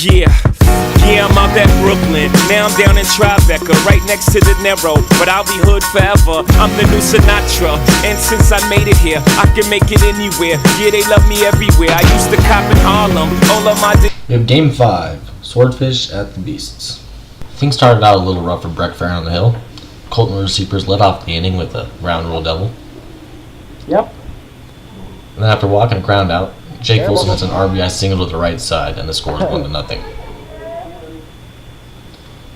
Yeah, I'm out at Brooklyn. Now I'm down in Tribeca, right next to the Narrow. But I'll be hood forever. I'm the new Sinatra. And since I made it here, I can make it anywhere. Yeah, they love me everywhere. I used to cop in Harlem. All of my We have Game 5, Swordfish at the Beasts. Things started out a little rough for Breck Farron on the hill. Colton receivers led off the inning with a ground rule double. Yep. And then after walking a ground out, Jake Folsom hits an RBI single to the right side, and the score is 1-0.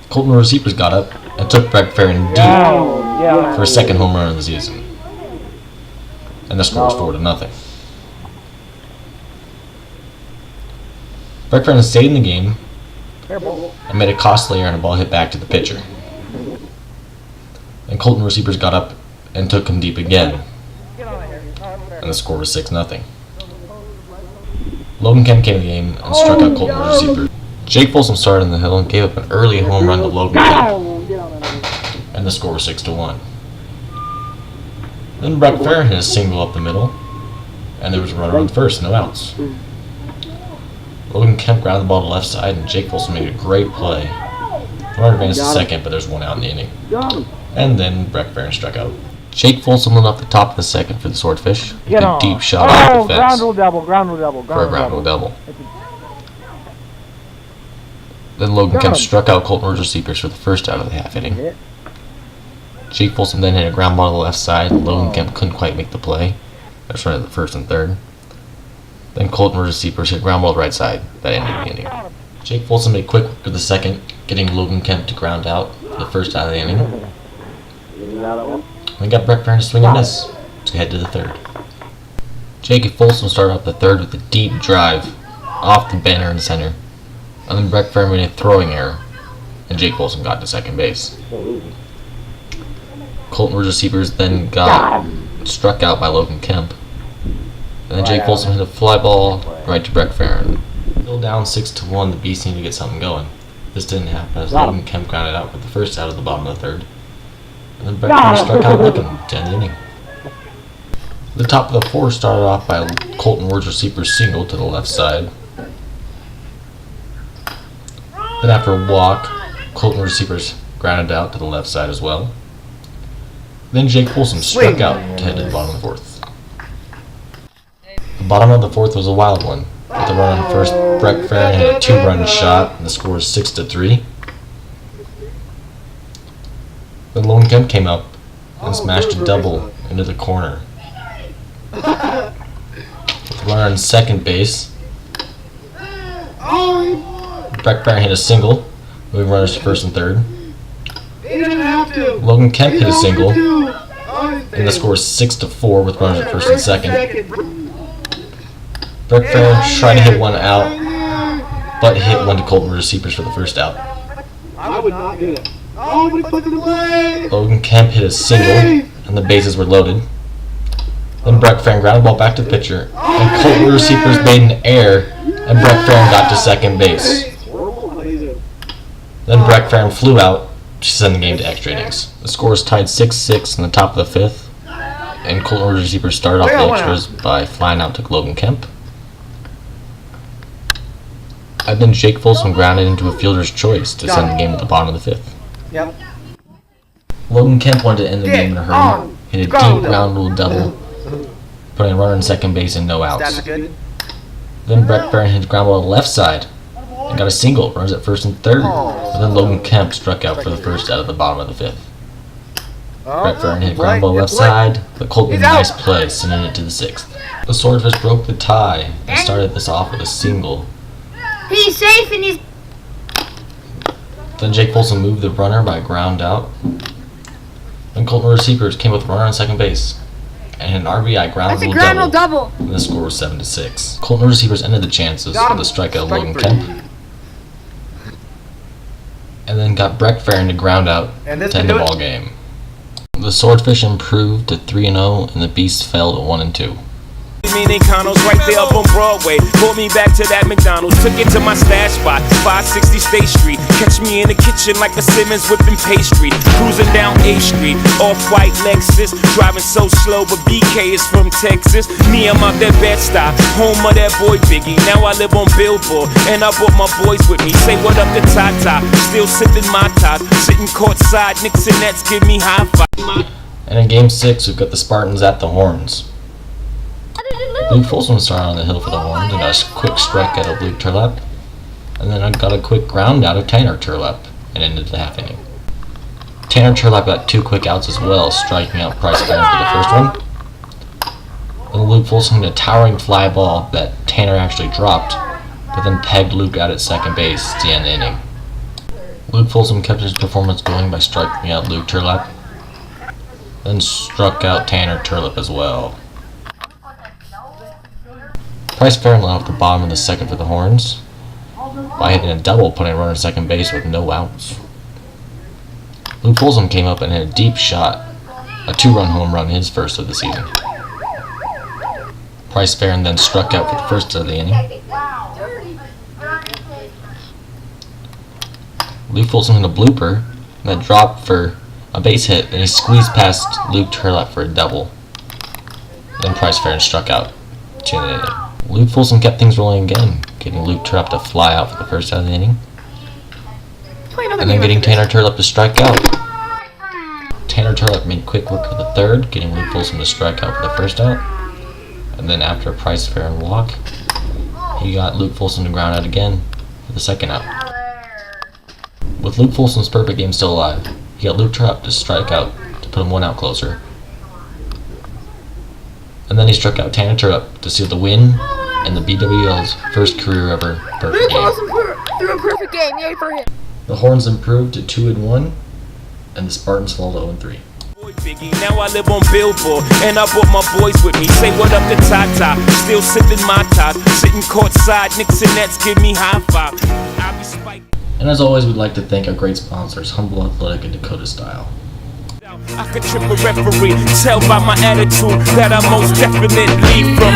Colton receivers got up and took Breck Farron deep for a second home run of the season, and the score was 4-0. Breck Farron stayed in the game and made a costly error and a ball hit back to the pitcher. And Colton receivers got up and took him deep again, and the score was 6-0. Logan Kemp came to the game and struck out Colton receiver. Jake Folsom started on the hill and gave up an early home run to Logan Kemp, and the score was 6-1. Then Breck Farron hit a single up the middle, and there was a runner on first, no outs. Logan Kemp grounded the ball to the left side, and Jake Folsom made a great play. The runner advanced to second, but there's one out in the inning. And then Breck Farron struck out. Jake Folsom lit up the top of the second for the Swordfish with a deep shot off the fence ground rule double. for a ground rule double. Then Logan Kemp struck out Colton receivers for the first out of the half inning. Jake Folsom then hit a ground ball to the left side. Logan Kemp couldn't quite make the play. That's right at the first and third. Then Colton receivers hit a ground ball to the right side. That ended the inning. Jake Folsom made quick work of the second, getting Logan Kemp to ground out for the first out of the inning. We got Breck Farron to swing and miss to head to the third. Jake Folsom started off the third with a deep drive off the banner in the center. And then Breck Farron made a throwing error, and Jake Folsom got to second base. Colton receivers then got struck out by Logan Kemp. And then Jake Folsom hit a fly ball right to Breck Farron. Still down 6-1, the Beasts need to get something going. This didn't happen as Logan Kemp grounded out with the first out of the bottom of the third. And then Breck Farron struck out looking to end the inning. The top of the fourth started off by Colton Ward's receiver single to the left side. Then after a walk, Colton receivers grounded out to the left side as well. Then Jake Folsom struck out to head to the bottom of the fourth. The bottom of the fourth was a wild one. With the run on first, Breck Farron hit a two-run shot, and the score was 6-3. Then Logan Kemp came up and smashed a double into the corner. With the runner on second base, Breck Farron hit a single, moving runners to first and third. Logan Kemp hit a single, and the score is 6-4 with runners at first and second. Breck Farron tried to hit one out, but hit one to Colton receivers for the first out. I would not do that. Oh, Logan Kemp hit a single, and the bases were loaded. Then Breck Farron grounded the ball back to the pitcher, and Colton receivers made an error, and Breck Farron got to second base. Then Breck Farron flew out to send the game to extra innings. The score is tied 6-6 in the top of the fifth, and Colton receivers started off the extras by flying out to Logan Kemp. And then Jake Folsom grounded into a fielder's choice to send the game at the bottom of the fifth. Yep. Logan Kemp wanted to end the game in a hurry, hit a deep ground rule double, putting a runner in second base and no outs. That's good. Then Breck Farron hit a ground ball to the left side and got a single, runs at first and third. And then Logan Kemp struck out for the first out of the bottom of the fifth. Breck Farron hit a ground ball left side, but Colton made a nice play, sending it to the sixth. The Swordfish broke the tie and started this off with a single. He's safe and he's... Then Jake Folsom moved the runner by a ground out. Then Colton receivers came with a runner on second base and an RBI ground rule double. And the score was 7-6. Colton receivers ended the chances with a strikeout of Logan Kemp. And then got Breck Farron to ground out to end the ball game. The Swordfish improved to 3-0 and the Beasts fell to 1-2. Dominicanos right there up on Broadway. Pulled me back to that McDonald's, took it to my stash spot, 560 State Street. Catch me in the kitchen like a Simmons whipping pastry. Cruising down A Street, off-white Lexus, driving so slow, but BK is from Texas. Me, I'm out that Bed-Stuy, home of that boy Biggie. Now I live on Billboard, and I brought my boys with me. Say what up to Tata, still sipping my ties, sitting courtside, Knicks and Nets give me high five. And in Game 6, we've got the Spartans at the Horns. Luke Folsom started on the hill for the Horns and got a quick strike out of Luke Turlap. And then I got a quick ground out of Tanner Turlap and ended the half inning. Tanner Turlap got 2 quick outs as well, striking out Price Farron for the first one. Then Luke Folsom hit a towering fly ball that Tanner actually dropped, but then pegged Luke out at second base to end the inning. Luke Folsom kept his performance going by striking out Luke Turlap, then struck out Tanner Turlap as well. Price Farron led off the bottom of the second for the Horns by hitting a double, putting a runner at second base with no outs. Luke Folsom came up and hit a deep shot, a 2-run home run, his first of the season. Price Farron then struck out for the first of the inning. Luke Folsom hit a blooper that dropped for a base hit, and he squeezed past Luke Turlap for a double. Then Price Farron struck out to end the inning. Luke Folsom kept things rolling again, getting Luke Turlap to fly out for the first out of the inning, and then getting Tanner Turlap to strike out. Tanner Turlap made quick work of the third, getting Luke Folsom to strike out for the first out, and then after a Price Farron walk, he got Luke Folsom to ground out again for the second out. With Luke Folsom's perfect game still alive, he got Luke Turlap to strike out to put him 1 out closer. And then he struck out Tanner Turlap to seal the win and the BWL's first career ever perfect game. Threw a perfect game, yay for him. The Horns improved to 2-1, and the Spartans fall to 0-3. Now I live on Billboard, and I brought my boys with me. Say what up to Tata, still sipping my ties, sitting courtside, Knicks and Nets give me high five. I be spiked. And as always, we'd like to thank our great sponsors, Humble Athletic and Dakota Style. I could trip a referee, tell by my attitude that I most definitely from